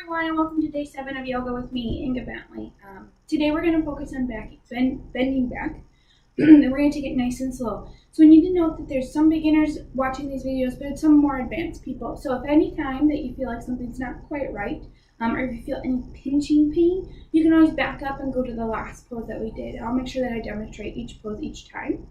everyone, and welcome to day 7 of yoga with me, Inga Bentley. Today we're going to focus on bending back, and we're going to take it nice and slow. So we need to note that there's some beginners watching these videos, but some more advanced people. So if any time that you feel like something's not quite right, or if you feel any pinching pain, you can always back up and go to the last pose that we did. I'll make sure that I demonstrate each pose each time.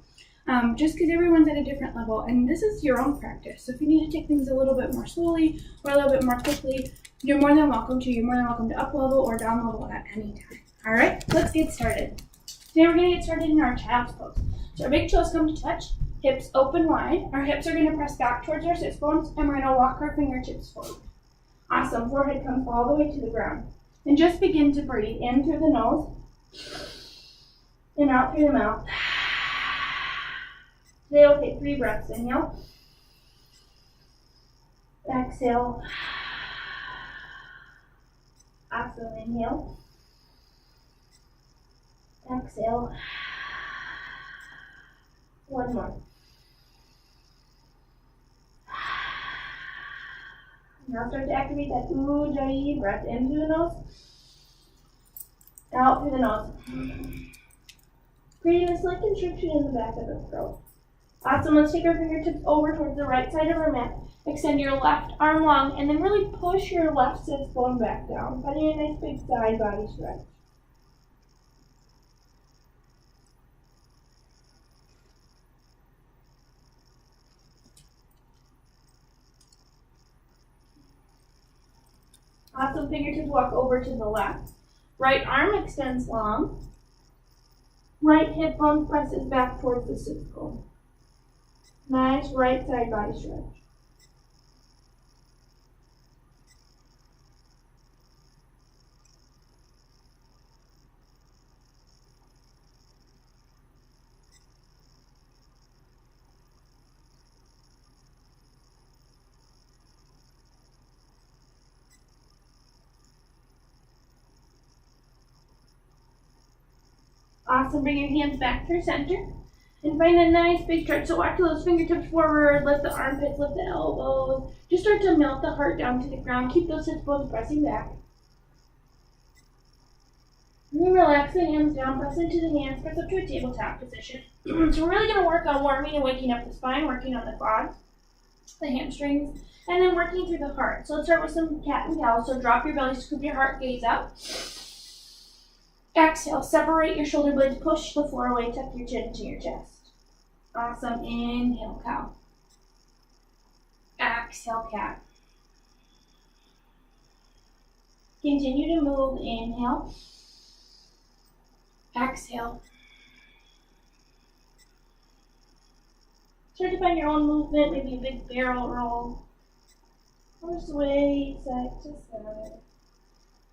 Just because everyone's at a different level, and this is your own practice. So if you need to take things a little bit more slowly or a little bit more quickly, you're more than welcome to. You're more than welcome to up level or down level at any time. All right, let's get started. Today we're going to get started in our child's pose. So our big toes come to touch, hips open wide. Our hips are going to press back towards our sits bones, and we're going to walk our fingertips forward. Awesome. Forehead comes all the way to the ground. And just begin to breathe in through the nose and out through the mouth. Today we'll take 3 breaths. Inhale. Exhale. Awesome. Inhale. Exhale. One more. Now start to activate that Ujjayi breath in through the nose, out through the nose. Creating a slight constriction in the back of the throat. Awesome. Let's take our fingertips over towards the right side of our mat. Extend your left arm long, and then really push your left sits bone back down, finding a nice big side body stretch. Awesome. Fingertips walk over to the left. Right arm extends long. Right hip bone presses back towards the sits bone. Nice right side body stretch. Awesome. Bring your hands back through center and find a nice big stretch. So walk those fingertips forward, lift the armpits, lift the elbows. Just start to melt the heart down to the ground. Keep those hips bones pressing back. And then relax the hands down, press into the hands, press up to a tabletop position. So we're really going to work on warming and waking up the spine, working on the quads, the hamstrings, and then working through the heart. So let's start with some cat and cow. So drop your belly, scoop your heart, gaze out. Exhale, separate your shoulder blades, push the floor away, tuck your chin into your chest. Awesome. Inhale, cow. Exhale, cat. Continue to move. Inhale. Exhale. Start to find your own movement, maybe a big barrel roll. Or sway side to side.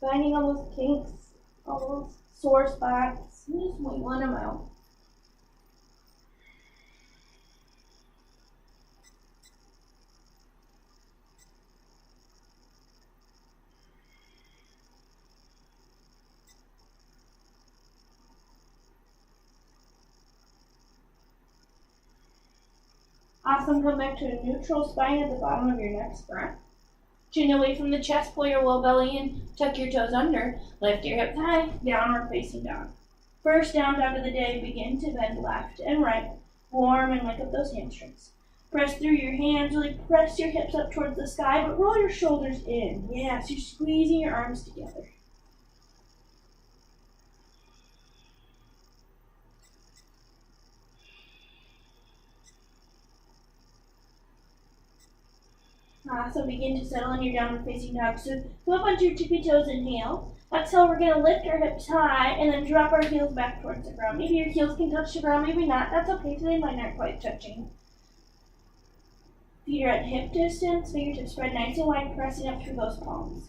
Finding all those kinks, all those sore spots, and just wiggling them out. Awesome. Come back to a neutral spine at the bottom of your next breath. Chin away from the chest, pull your low belly in, tuck your toes under, lift your hips high, downward facing dog. First down dog of the day, begin to bend left and right, warm and wake up those hamstrings. Press through your hands, really press your hips up towards the sky, but roll your shoulders in. Yes, you're squeezing your arms together. Awesome. Begin to settle in your downward facing dog. So go up onto your tippy toes, inhale. Exhale, we're going to lift our hips high and then drop our heels back towards the ground. Maybe your heels can touch the ground, maybe not. That's okay, today mine aren't quite touching. Feet are at hip distance, fingertips spread nice and wide, pressing up through those palms.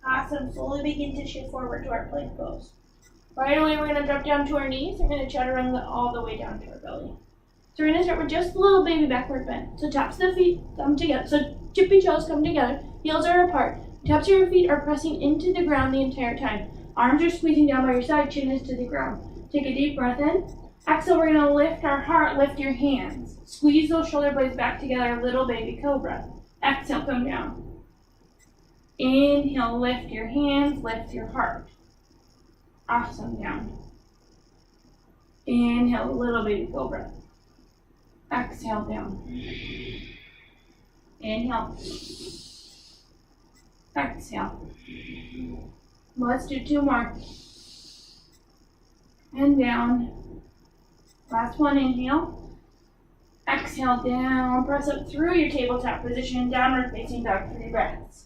Awesome. Slowly begin to shift forward to our plank pose. Right away, we're going to drop down to our knees. We're going to chaturanga all the way down to our belly. So we're going to start with just a little baby backward bend. So tops of the feet come together. So tippy toes come together. Heels are apart. Tops of your feet are pressing into the ground the entire time. Arms are squeezing down by your side. Chin is to the ground. Take a deep breath in. Exhale, we're going to lift our heart, lift your hands. Squeeze those shoulder blades back together, little baby cobra. Exhale, come down. Inhale, lift your hands, lift your heart. Awesome, down. Inhale, little baby cobra. Exhale, down. Inhale. Exhale. Let's do 2 more. And down. Last one, inhale. Exhale, down. Press up through your tabletop position, downward facing dog, 3 breaths.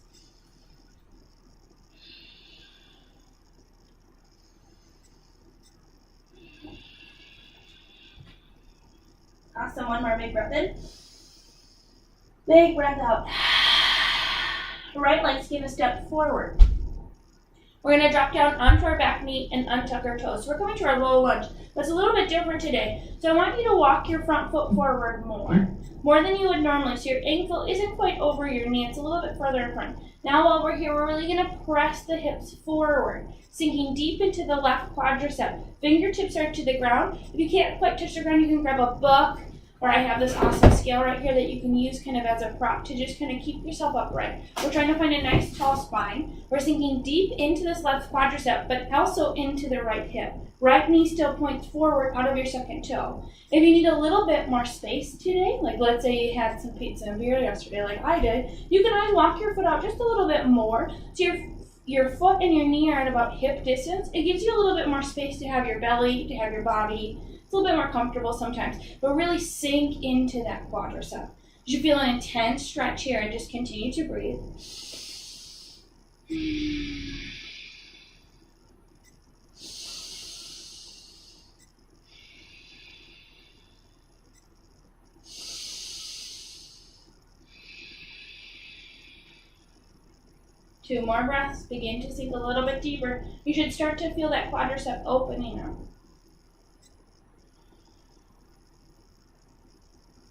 Awesome, 1 more big breath in. Big breath out. Right leg's going to step forward. We're going to drop down onto our back knee and untuck our toes. So we're coming to our low lunge. But it's a little bit different today. So I want you to walk your front foot forward more than you would normally. So your ankle isn't quite over your knee. It's a little bit further in front. Now while we're here, we're really going to press the hips forward, sinking deep into the left quadricep. Fingertips are to the ground. If you can't quite touch the ground, you can grab a book, or I have this awesome scale right here that you can use kind of as a prop to just kind of keep yourself upright. We're trying to find a nice tall spine. We're sinking deep into this left quadricep, but also into the right hip. Right knee still points forward out of your second toe. If you need a little bit more space today, like let's say you had some pizza and beer yesterday like I did, you can always walk your foot out just a little bit more. So your foot and your knee are at about hip distance. It gives you a little bit more space to have your belly, to have your body. It's a little bit more comfortable sometimes, but really sink into that quadricep. You should feel an intense stretch here and just continue to breathe. Two more breaths. Begin to sink a little bit deeper. You should start to feel that quadricep opening up.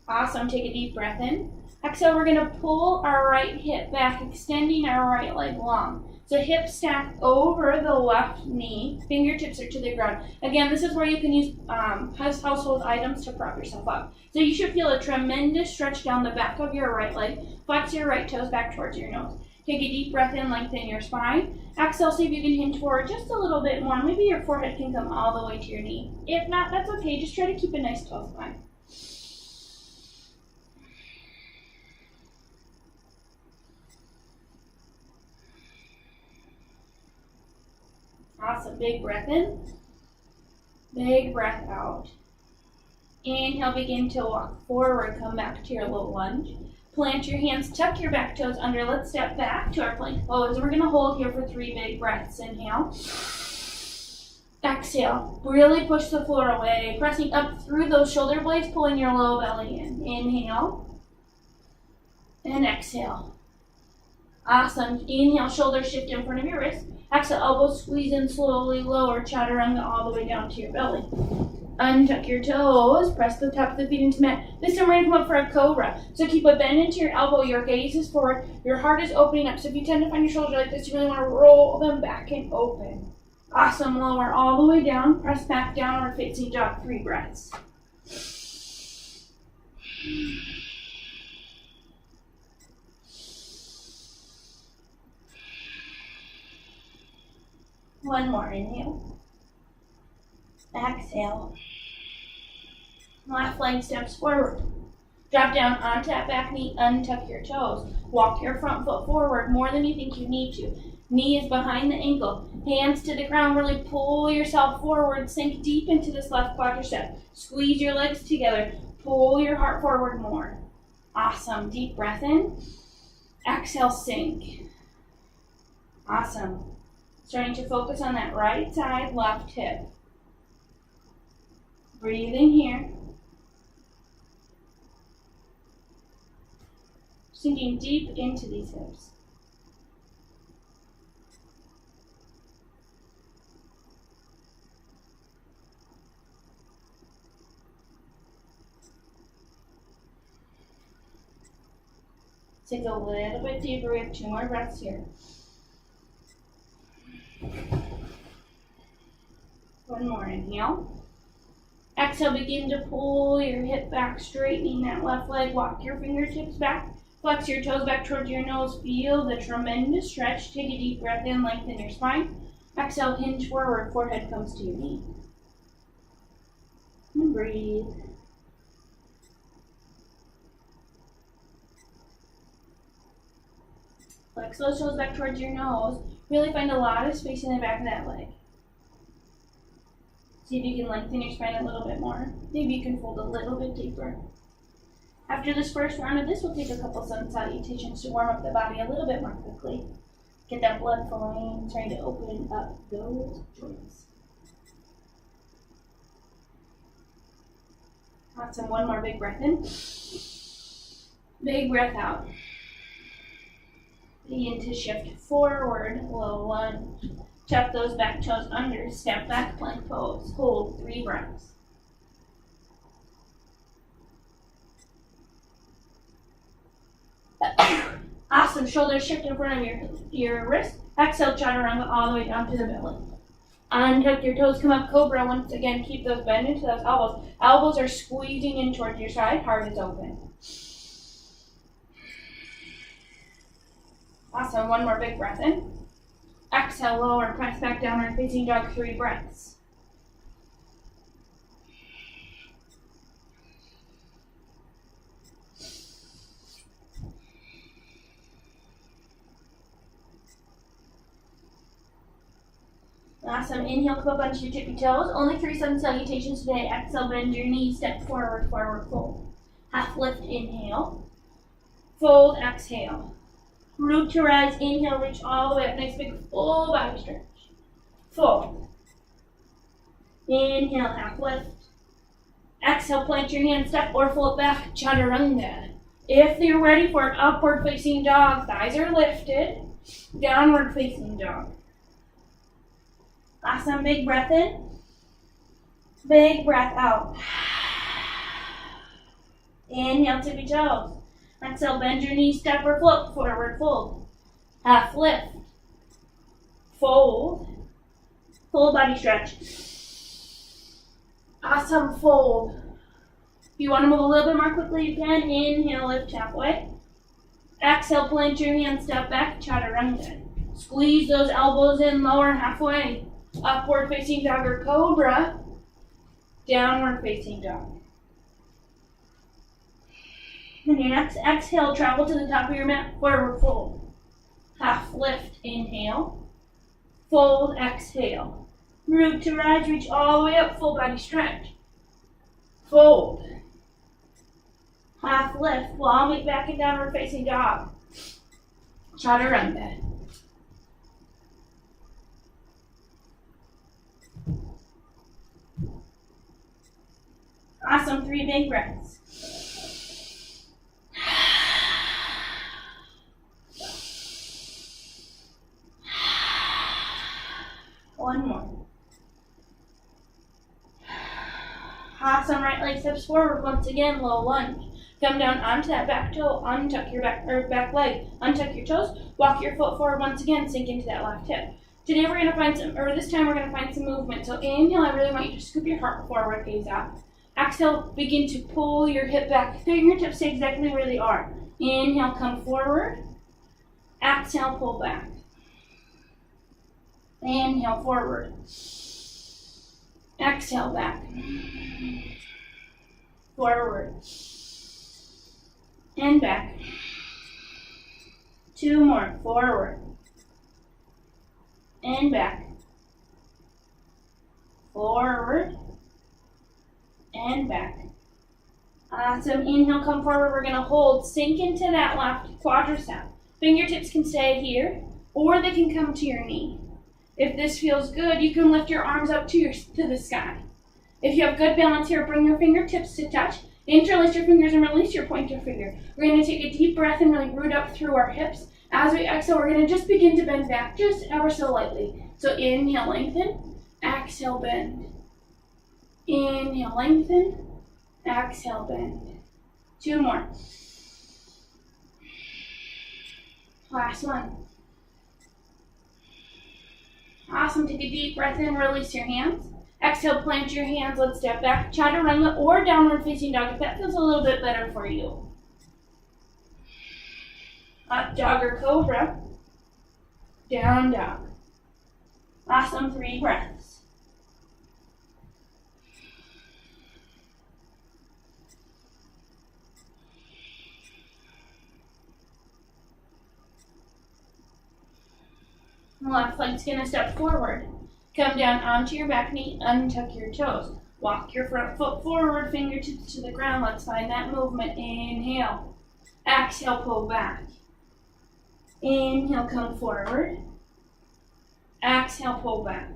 Awesome. Take a deep breath in. Exhale, we're going to pull our right hip back, extending our right leg long. So hips stack over the left knee. Fingertips are to the ground. Again, this is where you can use household items to prop yourself up. So you should feel a tremendous stretch down the back of your right leg. Flex your right toes back towards your nose. Take a deep breath in, lengthen your spine. Exhale, see if you can hinge forward just a little bit more. Maybe your forehead can come all the way to your knee. If not, that's okay. Just try to keep a nice tall spine. Awesome. Big breath in. Big breath out. Inhale, begin to walk forward. Come back to your low lunge. Plant your hands, tuck your back toes under. Let's step back to our plank pose. We're going to hold here for 3 big breaths. Inhale. Exhale. Really push the floor away. Pressing up through those shoulder blades, pulling your low belly in. Inhale. And exhale. Awesome. Inhale, shoulders shift in front of your wrist. Exhale, elbows squeeze in slowly, lower chaturanga all the way down to your belly. Untuck your toes, press the top of the feet into mat. This time we're going to come up for a cobra. So keep a bend into your elbow, your gaze is forward, your heart is opening up. So if you tend to find your shoulders like this, you really want to roll them back and open. Awesome, lower all the way down, press back downward facing dog, 3 breaths. One more, inhale. Exhale. Left leg steps forward. Drop down onto that back knee, untuck your toes. Walk your front foot forward more than you think you need to. Knee is behind the ankle. Hands to the ground, really pull yourself forward. Sink deep into this left quadricep. Squeeze your legs together. Pull your heart forward more. Awesome. Deep breath in. Exhale, sink. Awesome. Starting to focus on that right side, left hip. Breathe in here. Sinking deep into these hips. Sink a little bit deeper. We have 2 more breaths here. One more, inhale. Exhale, begin to pull your hip back, straightening that left leg. Walk your fingertips back. Flex your toes back towards your nose. Feel the tremendous stretch. Take a deep breath in, lengthen your spine. Exhale, hinge forward, forehead comes to your knee. And breathe. Flex those toes back towards your nose. Really find a lot of space in the back of that leg. See if you can lengthen your spine a little bit more. Maybe you can fold a little bit deeper. After this first round of this, we'll take a couple sun salutations to warm up the body a little bit more quickly. Get that blood flowing, trying to open up those joints. Awesome, one more big breath in. Big breath out. Begin to shift forward, low lunge. Tuck those back toes under, step back, plank pose. Hold 3 breaths. Awesome, shoulders shift in front of your wrist. Exhale, chaturanga all the way down to the belly. Untuck your toes, come up cobra. Once again, keep those bend into those elbows. Elbows are squeezing in towards your side, heart is open. Awesome, one more big breath in. Exhale, lower, press back downward facing dog, 3 breaths. Awesome, inhale, come up onto your tippy toes. Only 3 sun salutations today. Exhale, bend your knees, step forward, forward fold. Half lift, inhale. Fold, exhale. Root to rise, inhale, reach all the way up. Nice big full body stretch. Fold. Inhale, half lift. Exhale, plant your hand, step or fold back, chaturanga. If you're ready for an upward facing dog, thighs are lifted. Downward facing dog. Awesome, big breath in. Big breath out. Inhale, tippy toes. Exhale, bend your knees, step or float, forward fold. Half lift. Fold. Full body stretch. Awesome, fold. If you want to move a little bit more quickly, you can. Inhale, lift halfway. Exhale, plant your hand, step back, chaturanga. Squeeze those elbows in, lower halfway. Upward facing dog or cobra. Downward facing dog. And your next exhale, travel to the top of your mat, forward fold. Half lift, inhale. Fold, exhale. Root to rise, reach all the way up, full body stretch. Fold. Half lift, long way back and downward facing dog. Chaturanga. Awesome, 3 big breaths. One more. Awesome, right leg steps forward. Once again, low lunge. Come down onto that back toe, untuck your back leg, untuck your toes, walk your foot forward once again, sink into that left hip. Today we're gonna find this time we're gonna find some movement. So inhale, I really want you to scoop your heart forward, gaze out. Exhale, begin to pull your hip back. Fingertips stay exactly where they are. Inhale, come forward. Exhale, pull back. Inhale, forward. Exhale, back. Forward. And back. 2 more. Forward. And back. Forward. And back. Awesome. Inhale, come forward. We're going to hold. Sink into that left quadricep. Fingertips can stay here, or they can come to your knee. If this feels good, you can lift your arms up to the sky. If you have good balance here, bring your fingertips to touch. Interlace your fingers and release your pointer finger. We're going to take a deep breath and really root up through our hips. As we exhale, we're going to just begin to bend back, just ever so lightly. So inhale, lengthen. Exhale, bend. Inhale, lengthen. Exhale, bend. 2 more. Last one. Awesome. Take a deep breath in. Release your hands. Exhale, plant your hands. Let's step back, chaturanga or downward facing dog if that feels a little bit better for you. Up dog or cobra. Down dog. Awesome, 3 breaths. Left leg's gonna step forward. Come down onto your back knee, untuck your toes. Walk your front foot forward, fingertips to the ground. Let's find that movement. Inhale. Exhale, pull back. Inhale, come forward. Exhale, pull back.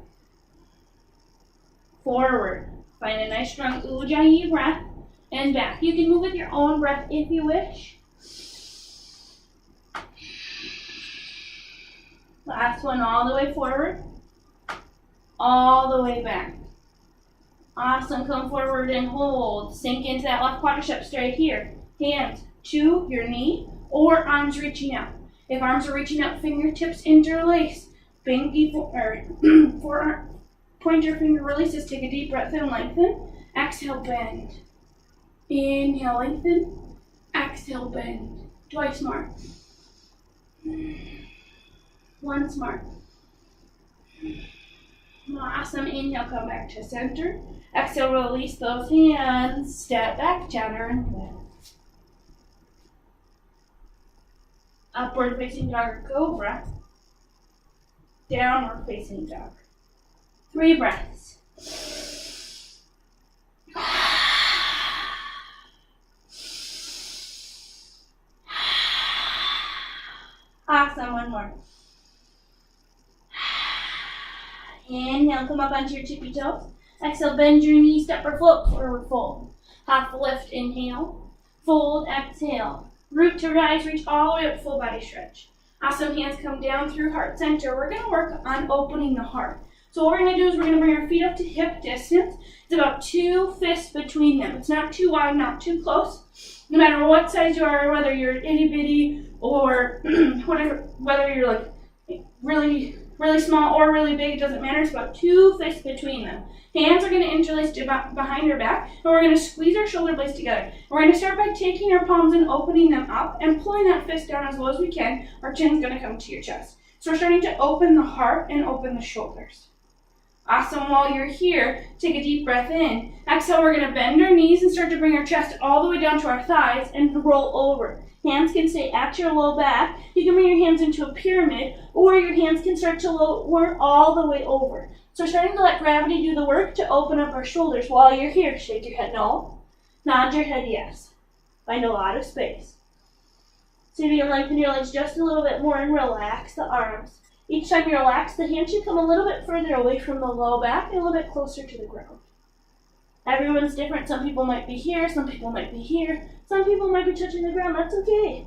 Forward. Find a nice strong Ujjayi breath. And back. You can move with your own breath if you wish. Last one, all the way forward. All the way back. Awesome, come forward and hold. Sink into that left quadricep straight here. Hands to your knee or arms reaching out. If arms are reaching out, fingertips interlace. Pinky pointer finger releases. Take a deep breath and lengthen. Exhale, bend. Inhale, lengthen. Exhale, bend. Twice more. Once more. Awesome. Inhale, come back to center. Exhale, release those hands. Step back, chaturanga. Upward facing dog or cobra. Downward facing dog. 3 breaths. Awesome, one more. Inhale, come up onto your tippy toes. Exhale, bend your knees, step or float, forward fold. Half lift, inhale. Fold, exhale. Root to rise, reach all the way up, full body stretch. Awesome, hands come down through heart center. We're gonna work on opening the heart. So what we're gonna do is we're gonna bring our feet up to hip distance. It's about 2 fists between them. It's not too wide, not too close. No matter what size you are, whether you're itty bitty or whatever, whether you're like really small or really big, it doesn't matter. It's about 2 fists between them. Hands are going to interlace behind your back, and we're going to squeeze our shoulder blades together. We're going to start by taking our palms and opening them up and pulling that fist down as low as we can. Our chin's going to come to your chest. So we're starting to open the heart and open the shoulders. Awesome. While you're here, take a deep breath in. Exhale, we're going to bend our knees and start to bring our chest all the way down to our thighs and roll over. Hands can stay at your low back. You can bring your hands into a pyramid, or your hands can start to lower all the way over. So we're starting to let gravity do the work to open up our shoulders. While you're here, shake your head no, nod your head yes. Find a lot of space. See if you can lengthen your legs just a little bit more and relax the arms. Each time you relax, the hands should come a little bit further away from the low back and a little bit closer to the ground. Everyone's different. Some people might be here, some people might be here, some people might be touching the ground. That's okay.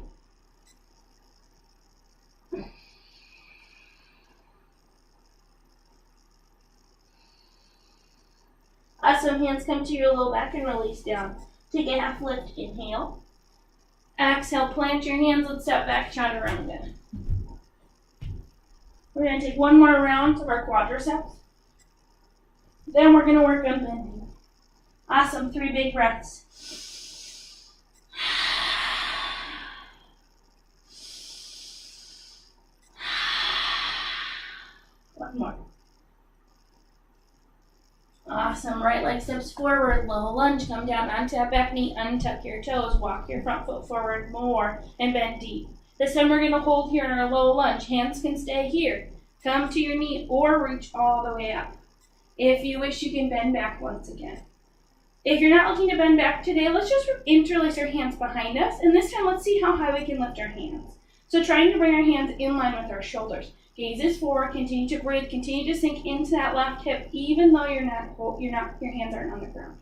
Awesome. Hands come to your low back and release down. Take a half lift. Inhale. Exhale. Plant your hands. Let's step back. Chaturanga. We're going to take one more round of our quadriceps. Then we're going to work on bending. Awesome. 3 big breaths. One more. Awesome. Right leg steps forward. Low lunge. Come down onto that back knee. Untuck your toes. Walk your front foot forward more and bend deep. This time we're going to hold here in our low lunge. Hands can stay here. Come to your knee or reach all the way up. If you wish, you can bend back once again. If you're not looking to bend back today, let's just interlace our hands behind us. And this time, let's see how high we can lift our hands. So trying to bring our hands in line with our shoulders. Gaze is forward. Continue to breathe. Continue to sink into that left hip, even though your hands aren't on the ground.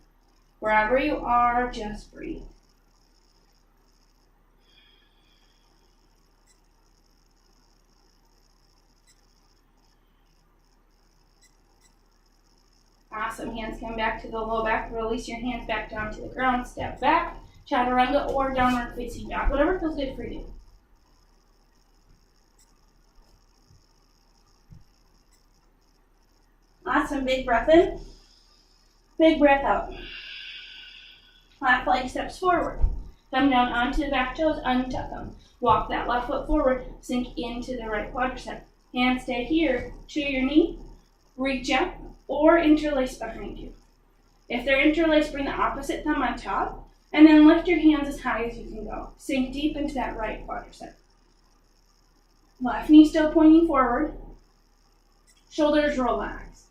Wherever you are, just breathe. Awesome. Hands come back to the low back. Release your hands back down to the ground. Step back. Chaturanga or downward facing dog. Whatever feels good for you. Awesome. Big breath in. Big breath out. Left leg steps forward. Come down onto the back toes, untuck them. Walk that left foot forward, sink into the right quadricep. Hands stay here to your knee, reach up, or interlace behind you. If they're interlaced, bring the opposite thumb on top, and then lift your hands as high as you can go. Sink deep into that right quadricep. Left knee still pointing forward. Shoulders relaxed.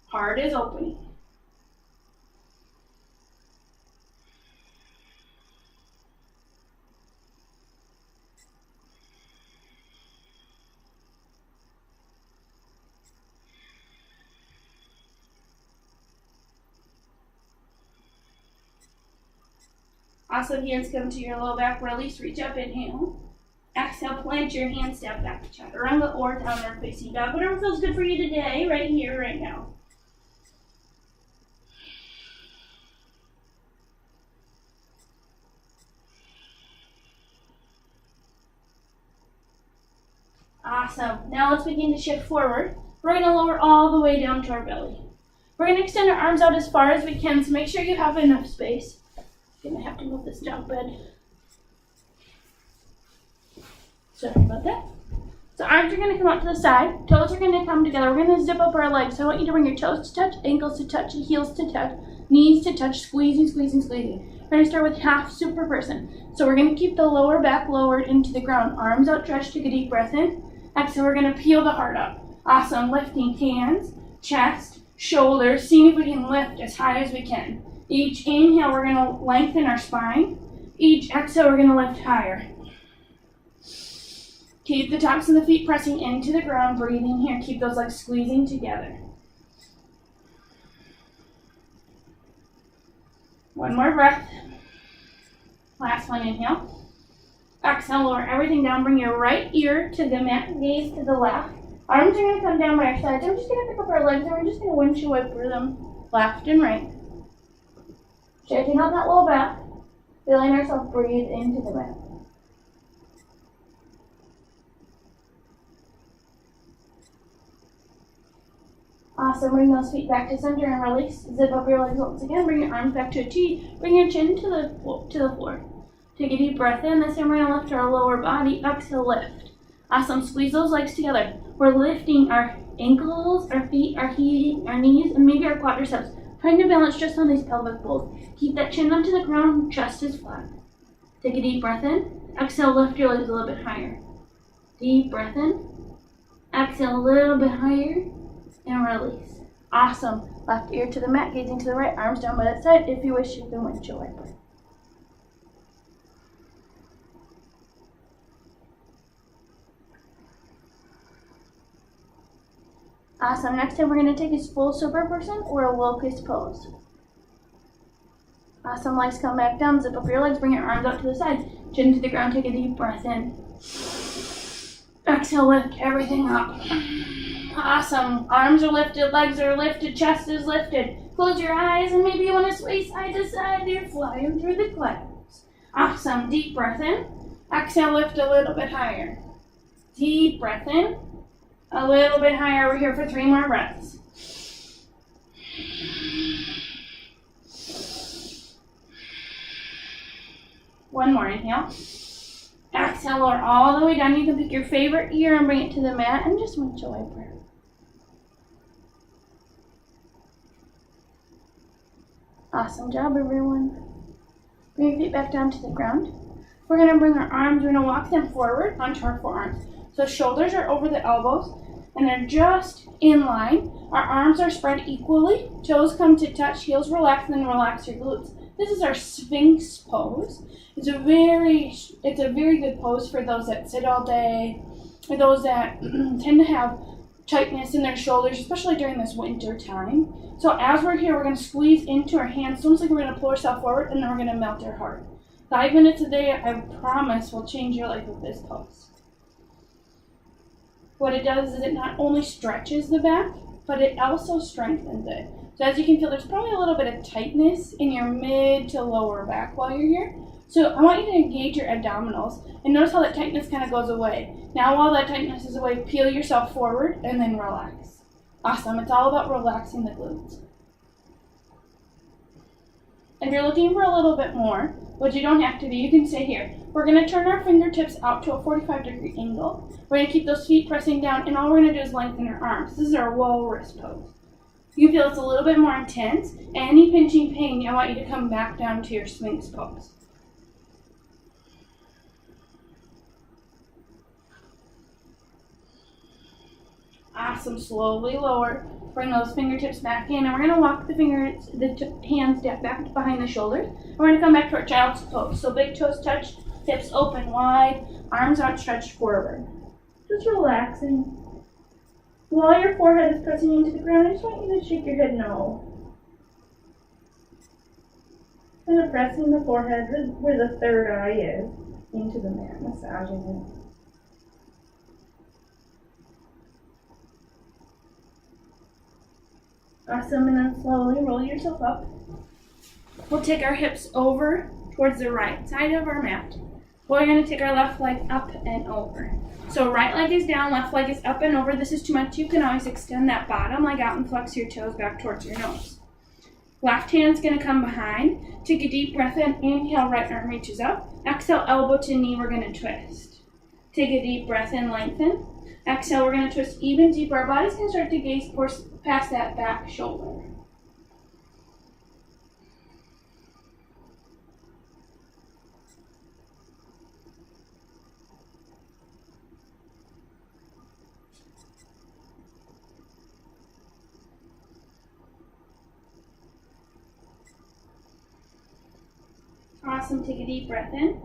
Heart is opening. Awesome, hands come to your low back, release, reach up, inhale. Exhale, plant your hands, step back to chaturanga or downward facing dog. Whatever feels good for you today, right here, right now. Awesome. Now let's begin to shift forward. We're going to lower all the way down to our belly. We're going to extend our arms out as far as we can, so make sure you have enough space. I'm going to have to move this dog bed. Sorry about that. So arms are going to come out to the side. Toes are going to come together. We're going to zip up our legs. So I want you to bring your toes to touch, ankles to touch, heels to touch, knees to touch, squeezing, squeezing, squeezing. We're going to start with half super person. So we're going to keep the lower back lowered into the ground. Arms outstretched. Take a deep breath in. Exhale, we're going to peel the heart up. Awesome. Lifting hands, chest, shoulders. Seeing if we can lift as high as we can. Each inhale, we're going to lengthen our spine. Each exhale, we're going to lift higher. Keep the tops of the feet pressing into the ground. Breathing here. Keep those legs squeezing together. One more breath. Last one, inhale. Exhale, lower everything down. Bring your right ear to the mat, gaze to the left. Arms are going to come down by our sides. I'm just going to pick up our legs and we're just going to windshield wiper them left and right. Shaking out that low back. Feeling ourselves breathe into the mat. Awesome. Bring those feet back to center and release. Zip up your legs once again. Bring your arms back to a T. Bring your chin to the floor. Take a deep breath in. This time we're going to lift our lower body. Exhale, lift. Awesome. Squeeze those legs together. We're lifting our ankles, our feet, our knees, and maybe our quadriceps. Trying to balance just on these pelvic bowls. Keep that chin onto the ground. Chest is flat. Take a deep breath in. Exhale, lift your legs a little bit higher. Deep breath in. Exhale a little bit higher. And release. Awesome. Left ear to the mat, gazing to the right, arms down by that side. If you wish, you can windshield wiper. Awesome. Next time we're going to take a full super person or a locust pose. Awesome. Legs come back down. Zip up your legs. Bring your arms out to the side. Chin to the ground. Take a deep breath in. Exhale. Lift everything up. Awesome. Arms are lifted, legs are lifted, chest is lifted. Close your eyes and maybe you want to sway side to side. You're flying through the clouds. Awesome. Deep breath in. Exhale, lift a little bit higher. Deep breath in. A little bit higher. We're here for 3 more breaths. One more. Inhale. Exhale, lower all the way down. You can pick your favorite ear and bring it to the mat and just windshield wiper. Awesome job, everyone. Bring your feet back down to the ground. We're going to bring our arms, we're going to walk them forward onto our forearms. So shoulders are over the elbows and they're just in line. Our arms are spread equally. Toes come to touch, heels relax, and then relax your glutes. This is our Sphinx pose. It's a very good pose for those that sit all day, or those that tend to have tightness in their shoulders, especially during this winter time. So as we're here, we're going to squeeze into our hands. It's almost like we're going to pull ourselves forward, and then we're going to melt our heart. 5 minutes a day, I promise, will change your life with this pose. What it does is it not only stretches the back, but it also strengthens it. So as you can feel, there's probably a little bit of tightness in your mid to lower back while you're here. So I want you to engage your abdominals and notice how that tightness kind of goes away. Now while that tightness is away, peel yourself forward and then relax. Awesome. It's all about relaxing the glutes. If you're looking for a little bit more, which you don't have to be, you can stay here. We're going to turn our fingertips out to a 45-degree angle. We're going to keep those feet pressing down, and all we're going to do is lengthen our arms. This is our walrus pose. You feel it's a little bit more intense. Any pinching pain, I want you to come back down to your Sphinx pose. Awesome. Slowly lower. Bring those fingertips back in, and we're going to walk the hands back behind the shoulders. We're going to come back to our child's pose. So big toes touch, hips open wide, arms outstretched forward. Just relaxing. While your forehead is pressing into the ground, I just want you to shake your head no. Kind of pressing the forehead where the third eye is into the mat, massaging it. Awesome, and then slowly roll yourself up. We'll take our hips over towards the right side of our mat. We're going to take our left leg up and over. So right leg is down, left leg is up and over. This is too much. You can always extend that bottom leg out and flex your toes back towards your nose. Left hand's going to come behind. Take a deep breath in. Inhale, right arm reaches up. Exhale, elbow to knee, we're going to twist. Take a deep breath in, lengthen. Exhale, we're going to twist even deeper. Our body's going to start to gaze past that back shoulder. Awesome. Take a deep breath in.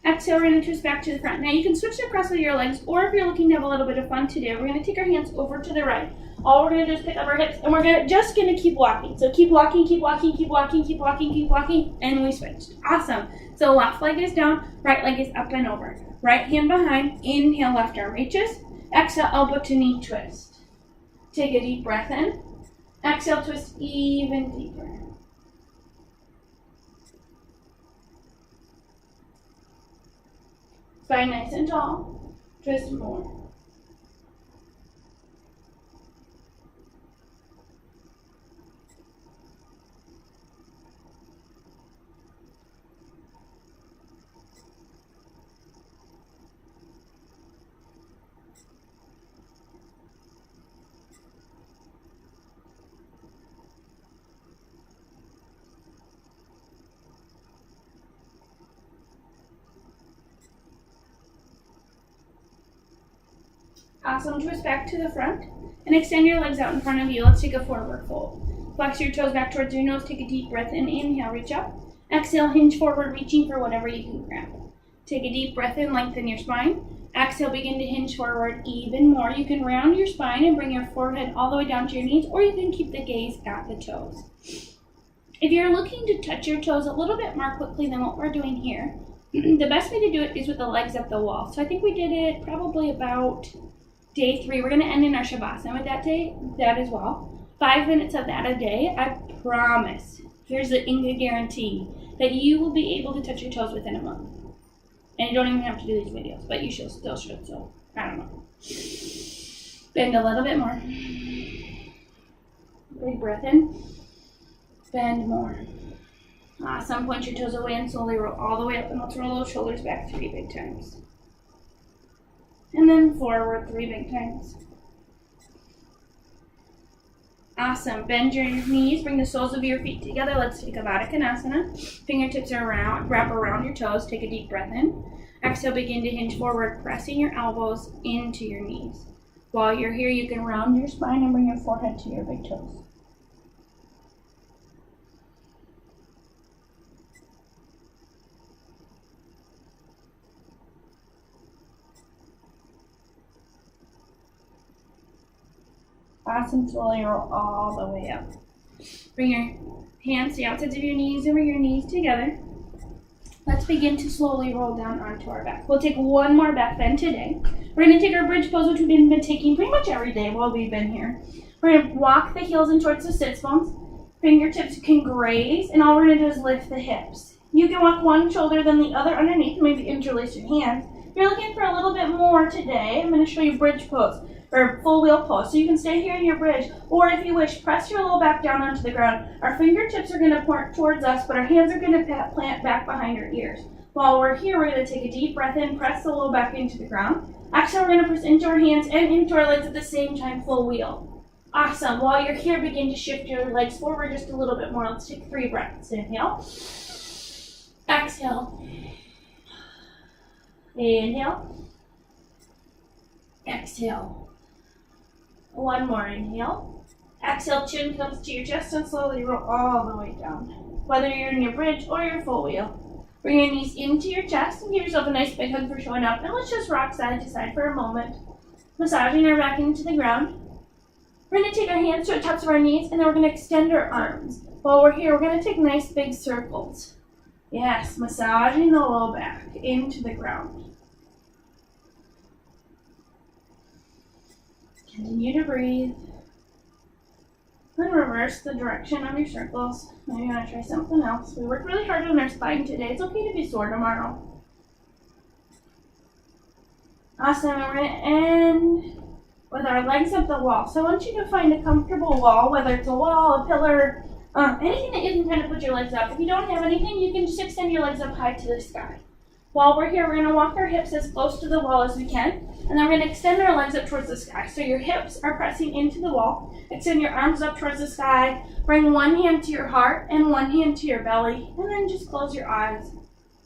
Exhale, we're going to twist back to the front. Now you can switch across with your legs, or if you're looking to have a little bit of fun today, we're going to take our hands over to the right. All we're going to do is pick up our hips, and we're just going to keep walking. So keep walking, keep walking, keep walking, keep walking, keep walking, and we switched. Awesome. So left leg is down, right leg is up and over. Right hand behind, inhale, left arm reaches. Exhale, elbow to knee, twist. Take a deep breath in. Exhale, twist even deeper. Spine nice and tall. Twist more. Awesome. Twist back to the front and extend your legs out in front of you. Let's take a forward fold. Flex your toes back towards your nose. Take a deep breath in. Inhale, reach up. Exhale, hinge forward, reaching for whatever you can grab. Take a deep breath in, lengthen your spine. Exhale, begin to hinge forward even more. You can round your spine and bring your forehead all the way down to your knees, or you can keep the gaze at the toes. If you're looking to touch your toes a little bit more quickly than what we're doing here, the best way to do it is with the legs up the wall. So I think we did it probably about day 3. We're going to end in our Shavasana with that as well. 5 minutes of that a day. I promise, here's the Inga guarantee, that you will be able to touch your toes within a month. And you don't even have to do these videos, but you still should, so I don't know. Bend a little bit more. Big breath in. Bend more. Awesome. Point your toes away and slowly roll all the way up, and let's roll those shoulders back 3 big times. And then forward 3 big times. Awesome. Bend your knees. Bring the soles of your feet together. Let's take a Backbending Konasana. Fingertips are wrap around your toes. Take a deep breath in. Exhale, begin to hinge forward, pressing your elbows into your knees. While you're here, you can round your spine and bring your forehead to your big toes. Awesome. Slowly roll all the way up. Bring your hands to the outsides of your knees and bring your knees together. Let's begin to slowly roll down onto our back. We'll take one more back bend today. We're going to take our bridge pose, which we've been taking pretty much every day while we've been here. We're going to walk the heels in towards the sits bones. Fingertips can graze, and all we're going to do is lift the hips. You can walk one shoulder then the other underneath, maybe interlace your hands. If you're looking for a little bit more today, I'm going to show you bridge pose. or full wheel pose. So you can stay here in your bridge, or if you wish, press your low back down onto the ground. Our fingertips are going to point towards us, but our hands are going to plant back behind our ears. While we're here, we're going to take a deep breath in, press the low back into the ground. Exhale, we're going to press into our hands and into our legs at the same time, full wheel. Awesome. While you're here, begin to shift your legs forward just a little bit more. Let's take 3 breaths. Inhale. Exhale. Inhale. Exhale. One more. Inhale. Exhale, chin comes to your chest and slowly roll all the way down. Whether you're in your bridge or your full wheel. Bring your knees into your chest and give yourself a nice big hug for showing up. And let's just rock side to side for a moment. Massaging our back into the ground. We're going to take our hands to the tops of our knees and then we're going to extend our arms. While we're here, we're going to take nice big circles. Yes, massaging the low back into the ground. Continue to breathe. Then reverse the direction of your circles. Maybe you want to try something else. We worked really hard on our spine today. It's okay to be sore tomorrow. Awesome. And we're going to end with our legs up the wall. So I want you to find a comfortable wall, whether it's a wall, a pillar, anything that you can kind of put your legs up. If you don't have anything, you can just extend your legs up high to the sky. While we're here, we're going to walk our hips as close to the wall as we can. And then we're going to extend our legs up towards the sky. So your hips are pressing into the wall. Extend your arms up towards the sky. Bring one hand to your heart and one hand to your belly. And then just close your eyes.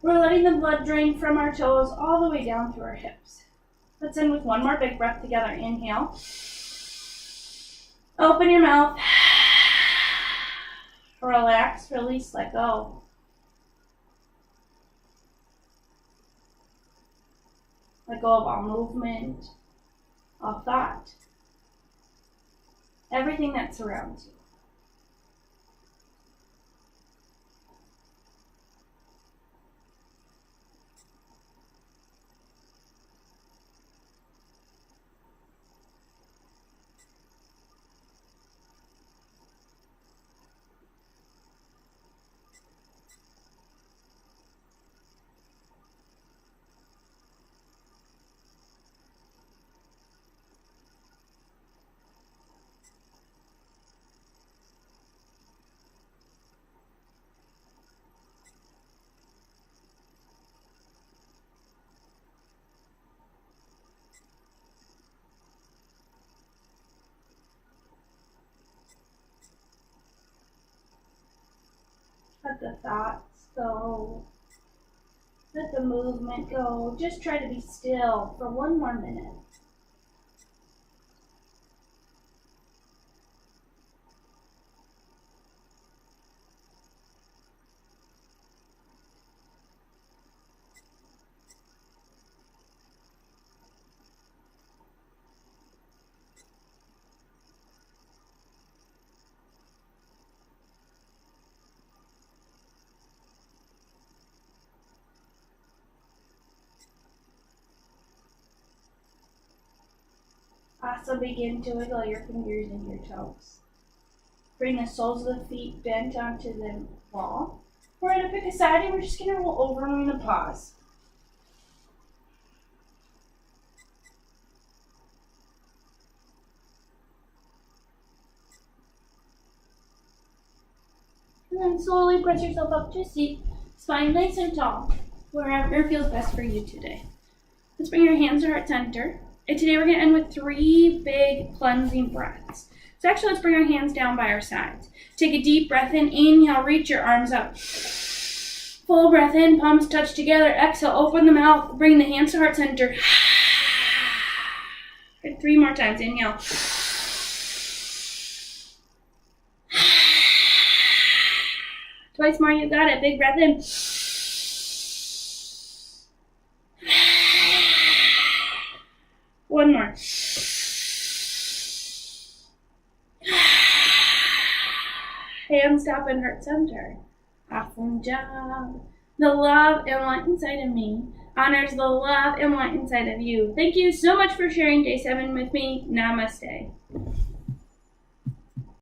We're letting the blood drain from our toes all the way down to our hips. Let's end with one more big breath together. Inhale. Open your mouth. Relax, release, let go. Let go of all movement, all thought, everything that surrounds you. Let the thoughts go. Let the movement go. Just try to be still for one more minute. Also begin to wiggle your fingers and your toes. Bring the soles of the feet bent onto the wall. We're going to pick a side and we're just going to roll over and we're going to pause. And then slowly press yourself up to a seat, spine nice and tall, wherever feels best for you today. Let's bring your hands to heart center. And today we're going to end with 3 big cleansing breaths. So actually, let's bring our hands down by our sides. Take a deep breath in. Inhale, reach your arms up. Full breath in, palms touch together. Exhale, open the mouth. Bring the hands to heart center. 3 more times. Inhale. Twice more, you got it. Big breath in. One more. Hands stop and heart center. Awesome job. The love and light inside of me honors the love and light inside of you. Thank you so much for sharing day 7 with me. Namaste.